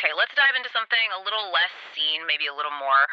Okay, let's dive into something a little less seen, maybe a little more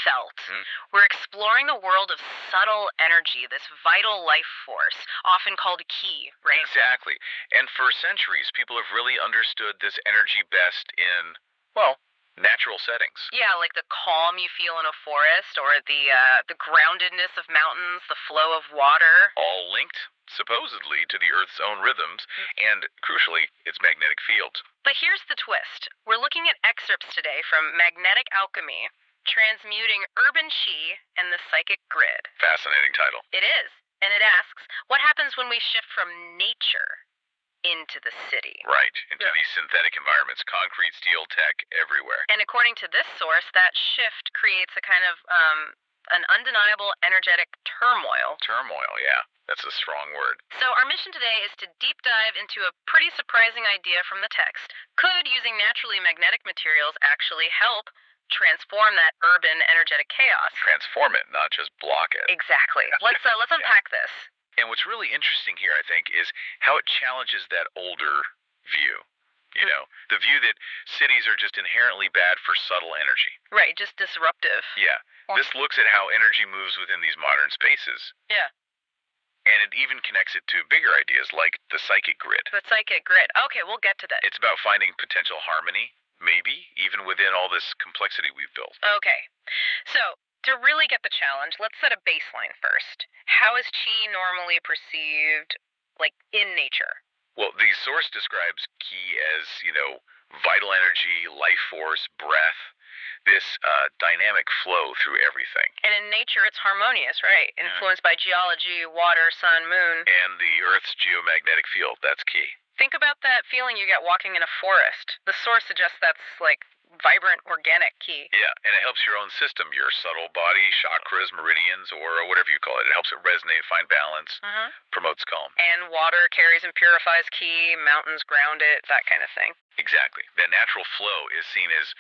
felt. Mm, We're exploring the world of subtle energy, this vital life force, often called ki, right? exactly. And for centuries, people have really understood this energy best in, well, natural settings. Yeah, like the calm you feel in a forest, or the groundedness of mountains, the flow of water. All linked, supposedly, to the Earth's own rhythms and, crucially, its magnetic fields. But here's the twist. We're looking at excerpts today from Magnetic Alchemy, Transmuting Urban Chi and the Psychic Grid. Fascinating title. It is, and it asks, what happens when we shift from nature into the city? Right, into Yeah. these synthetic environments, concrete, steel, tech, everywhere. And according to this source, that shift creates a kind of an undeniable energetic turmoil. Turmoil, yeah, that's a strong word. So our mission today is to deep dive into a pretty surprising idea from the text. Could using naturally magnetic materials actually help transform that urban energetic chaos? Transform it, not just block it. Exactly. Let's unpack this. And what's really interesting here, I think, is how it challenges that older view. You know, the view that cities are just inherently bad for subtle energy. Right, just disruptive. Yeah, this looks at how energy moves within these modern spaces. Yeah. And it even connects it to bigger ideas like the psychic grid. The psychic grid. Okay, we'll get to that. It's about finding potential harmony, maybe, even within all this complexity we've built. Okay. So, to really get the challenge, let's set a baseline first. How is chi normally perceived, like, in nature? Well, the source describes ki as, vital energy, life force, breath, this dynamic flow through everything. And in nature, it's harmonious, right? Yeah. Influenced by geology, water, sun, moon. And the Earth's geomagnetic field, that's key. Think about that feeling you get walking in a forest. The source suggests that's like vibrant, organic ki. Yeah, and it helps your own system, your subtle body, chakras, meridians, or whatever you call it. It helps it resonate, find balance, promotes calm. And water carries and purifies ki, mountains ground it, that kind of thing. Exactly. That natural flow is seen as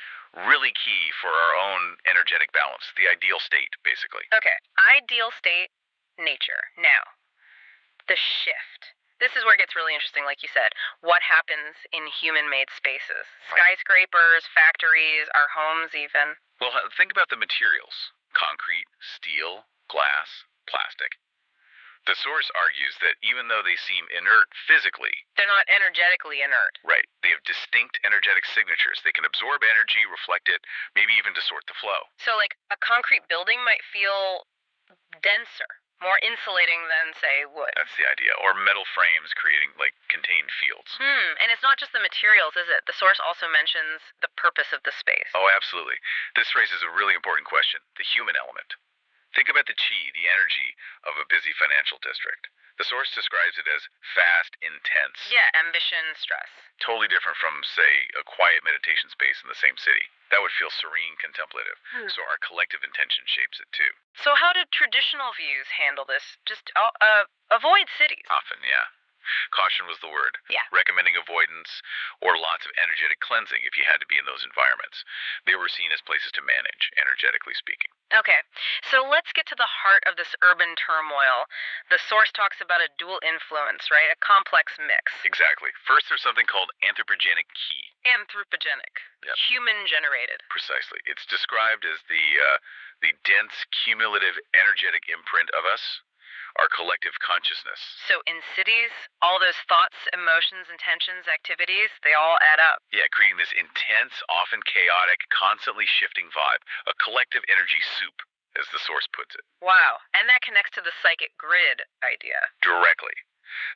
really key for our own energetic balance, the ideal state, basically. Okay, ideal state, nature. Now, the shift. This is where it gets really interesting, like you said. What happens in human-made spaces? Right. Skyscrapers, factories, our homes even. Well, think about the materials. Concrete, steel, glass, plastic. The source argues that even though they seem inert physically, They're not energetically inert. right, they have distinct energetic signatures. They can absorb energy, reflect it, maybe even distort the flow. So, like, a concrete building might feel denser, more insulating than, say, wood. That's the idea. Or metal frames creating, contained fields. And it's not just the materials, is it? The source also mentions the purpose of the space. Oh, absolutely. This raises a really important question, the human element. Think about the chi, the energy of a busy financial district. The source describes it as fast, intense. Yeah, ambition, stress. Totally different from, say, a quiet meditation space in the same city. That would feel serene, contemplative. So our collective intention shapes it too. So how did traditional views handle this? Just avoid cities. Often, yeah. Caution was the word. Yeah. Recommending avoidance or lots of energetic cleansing if you had to be in those environments. They were seen as places to manage, energetically speaking. Okay, so let's get to the heart of this urban turmoil. The source talks about a dual influence, right? A complex mix. Exactly. First, there's something called anthropogenic ki. Anthropogenic. Yep. Human generated. Precisely. It's described as the dense, cumulative, energetic imprint of us, our collective consciousness. So in cities, all those thoughts, emotions, intentions, activities, they all add up. Yeah, creating this intense, often chaotic, constantly shifting vibe, a collective energy soup, as the source puts it. Wow, and that connects to the psychic grid idea. Directly.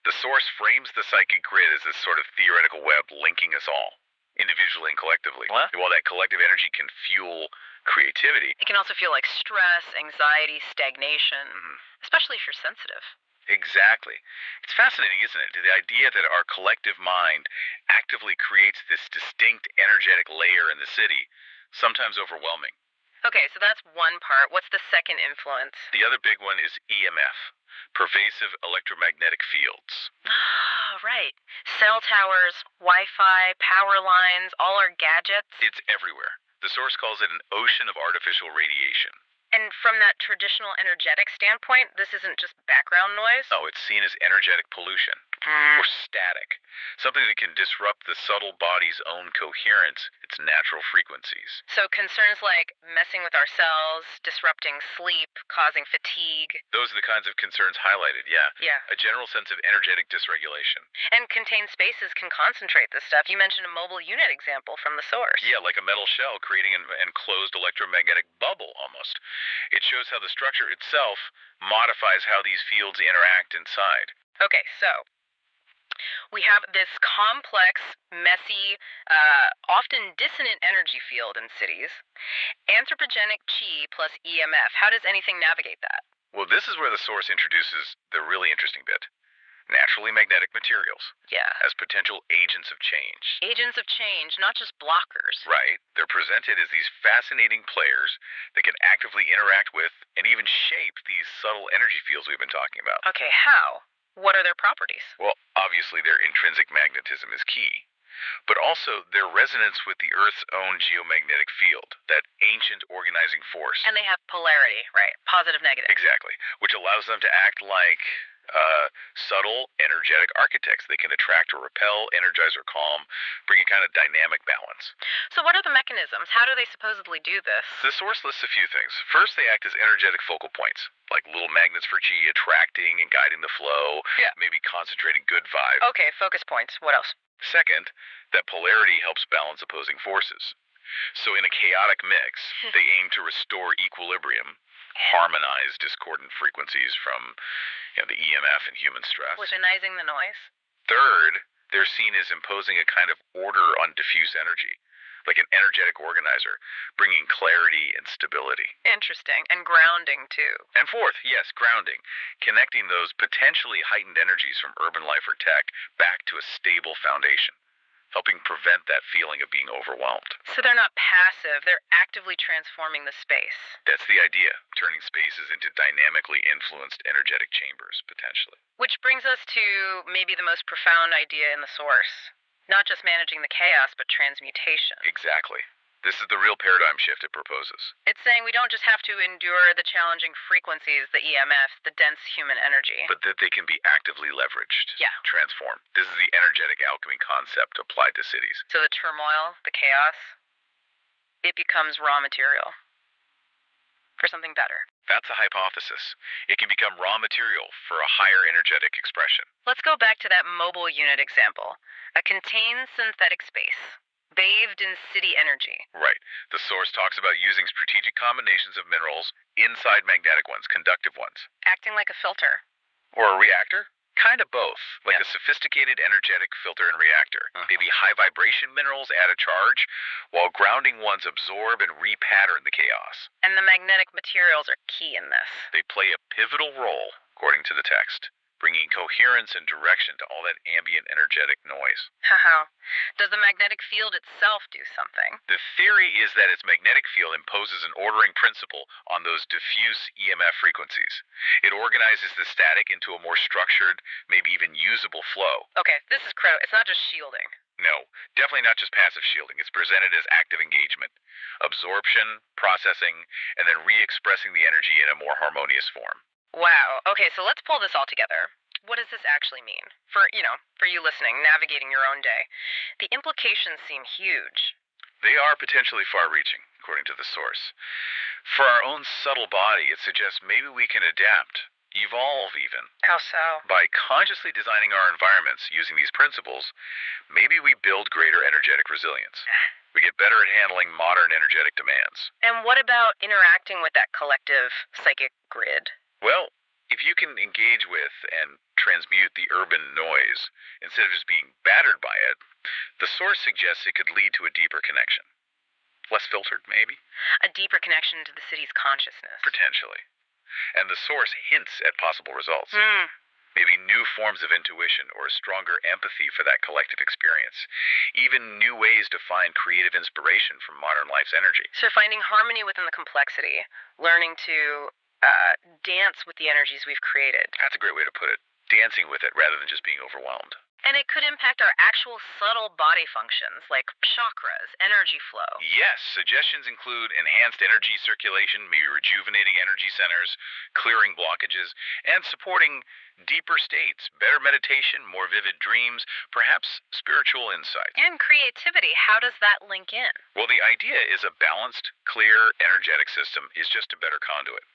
The source frames the psychic grid as this sort of theoretical web linking us all, individually and collectively. What? While that collective energy can fuel creativity. It can also feel like stress, anxiety, stagnation, especially if you're sensitive. Exactly. It's fascinating, isn't it? The idea that our collective mind actively creates this distinct energetic layer in the city, sometimes overwhelming. Okay, so that's one part. What's the second influence? The other big one is EMF, pervasive electromagnetic fields. Ah, right. Cell towers, Wi-Fi, power lines, all our gadgets. It's everywhere. The source calls it an ocean of artificial radiation. And from that traditional energetic standpoint, this isn't just background noise? No, it's seen as energetic pollution. or static, something that can disrupt the subtle body's own coherence, its natural frequencies. So concerns like messing with our cells, disrupting sleep, causing fatigue. Those are the kinds of concerns highlighted, yeah. Yeah. A general sense of energetic dysregulation. And contained spaces can concentrate this stuff. You mentioned a mobile unit example from the source. Yeah, like a metal shell creating an enclosed electromagnetic bubble almost. It shows how the structure itself modifies how these fields interact inside. Okay, so we have this complex, messy, often dissonant energy field in cities. Anthropogenic chi plus EMF. How does anything navigate that? Well, this is where the source introduces the really interesting bit. Naturally magnetic materials Yeah. as potential agents of change. Agents of change, not just blockers. Right. They're presented as these fascinating players that can actively interact with and even shape these subtle energy fields we've been talking about. Okay, how? What are their properties? Well, obviously their intrinsic magnetism is key, but also their resonance with the Earth's own geomagnetic field, that ancient organizing force. And they have polarity, right? Positive, negative. Exactly, which allows them to act like subtle, energetic architects. They can attract or repel, energize or calm, bring a kind of dynamic balance. So what are the mechanisms? How do they supposedly do this? The source lists a few things. First, they act as energetic focal points, like little magnets for chi, attracting and guiding the flow, Yeah. maybe concentrating good vibe. Okay, focus points. What else? Second, that polarity helps balance opposing forces. So in a chaotic mix, they aim to restore equilibrium, harmonize discordant frequencies from the EMF and human stress. Weaponizing the noise? Third, they're seen as imposing a kind of order on diffuse energy, like an energetic organizer, bringing clarity and stability. Interesting. And grounding, too. And fourth, yes, grounding, connecting those potentially heightened energies from urban life or tech back to a stable foundation, helping prevent that feeling of being overwhelmed. So they're not passive, they're actively transforming the space. That's the idea, turning spaces into dynamically influenced energetic chambers, potentially. Which brings us to maybe the most profound idea in the source. Not just managing the chaos, but transmutation. Exactly. This is the real paradigm shift it proposes. It's saying we don't just have to endure the challenging frequencies, the EMFs, the dense human energy. But that they can be actively leveraged, Yeah. transformed. This is the energetic alchemy concept applied to cities. So the turmoil, the chaos, it becomes raw material for something better. That's a hypothesis. It can become raw material for a higher energetic expression. Let's go back to that mobile unit example. A contained synthetic space, bathed in city energy. Right. The source talks about using strategic combinations of minerals inside magnetic ones, conductive ones. Acting like a filter. Or a reactor? Kind of both. Like a sophisticated energetic filter and reactor. Maybe high vibration minerals add a charge, while grounding ones absorb and repattern the chaos. And the magnetic materials are key in this. They play a pivotal role, according to the text, bringing coherence and direction to all that ambient energetic noise. How? Does the magnetic field itself do something? The theory is that its magnetic field imposes an ordering principle on those diffuse EMF frequencies. It organizes the static into a more structured, maybe even usable flow. Okay, this is critical. It's not just shielding. No, definitely not just passive shielding. It's presented as active engagement, absorption, processing, and then re-expressing the energy in a more harmonious form. Wow. Okay, so let's pull this all together. What does this actually mean? For you listening, navigating your own day. The implications seem huge. They are potentially far-reaching, according to the source. For our own subtle body, it suggests maybe we can adapt, evolve even. How so? By consciously designing our environments using these principles, maybe we build greater energetic resilience. We get better at handling modern energetic demands. And what about interacting with that collective psychic grid? Well, if you can engage with and transmute the urban noise instead of just being battered by it, the source suggests it could lead to a deeper connection. Less filtered, maybe? A deeper connection to the city's consciousness. Potentially. And the source hints at possible results. Maybe new forms of intuition or a stronger empathy for that collective experience. Even new ways to find creative inspiration from modern life's energy. So finding harmony within the complexity, learning to dance with the energies we've created. That's a great way to put it. dancing with it rather than just being overwhelmed. And it could impact our actual subtle body functions like chakras, energy flow. Yes, suggestions include enhanced energy circulation, maybe rejuvenating energy centers, clearing blockages, and supporting deeper states, better meditation, more vivid dreams, perhaps spiritual insights. And creativity, how does that link in? Well, the idea is a balanced, clear, energetic system is just a better conduit.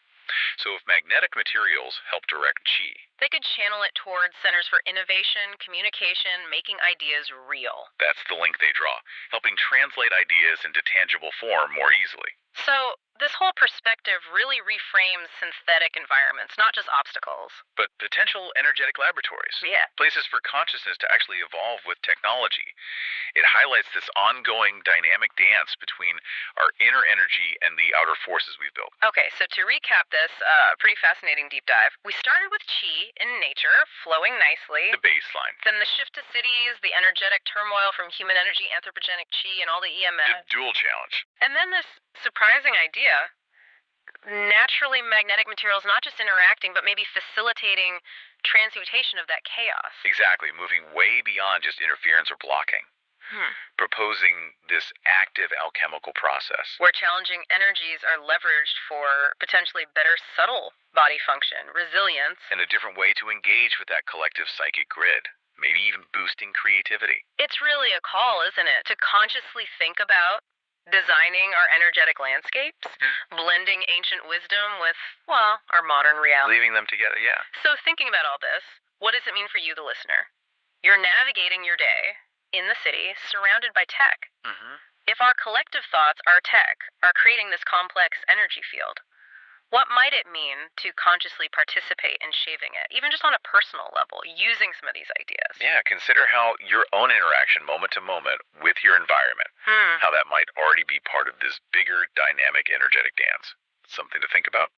So if magnetic materials help direct chi, They could channel it towards centers for innovation, communication, making ideas real. that's the link they draw, helping translate ideas into tangible form more easily. So, this whole perspective really reframes synthetic environments, not just obstacles. But potential energetic laboratories, Yeah. places for consciousness to actually evolve with technology. It highlights this ongoing dynamic dance between our inner energy and the outer forces we've built. Okay, so to recap this pretty fascinating deep dive, we started with chi in nature, flowing nicely. The baseline, Then the shift to cities, the energetic turmoil from human energy, anthropogenic chi, and all the the EMF. dual challenge. And then this surprising idea naturally magnetic materials not just interacting, but maybe facilitating transmutation of that chaos. Exactly, moving way beyond just interference or blocking. Proposing this active alchemical process. Where challenging energies are leveraged for potentially better subtle body function, resilience. And a different way to engage with that collective psychic grid, maybe even boosting creativity. It's really a call, isn't it, to consciously think about designing our energetic landscapes, blending ancient wisdom with, well, our modern reality. Leaving them together, yeah. So, thinking about all this, what does it mean for you, the listener? You're navigating your day in the city, surrounded by tech. If our collective thoughts, our tech, are creating this complex energy field, what might it mean to consciously participate in shaping it, even just on a personal level, using some of these ideas? Yeah, consider how your own interaction moment to moment with your environment, how that might already be part of this bigger dynamic energetic dance. Something to think about.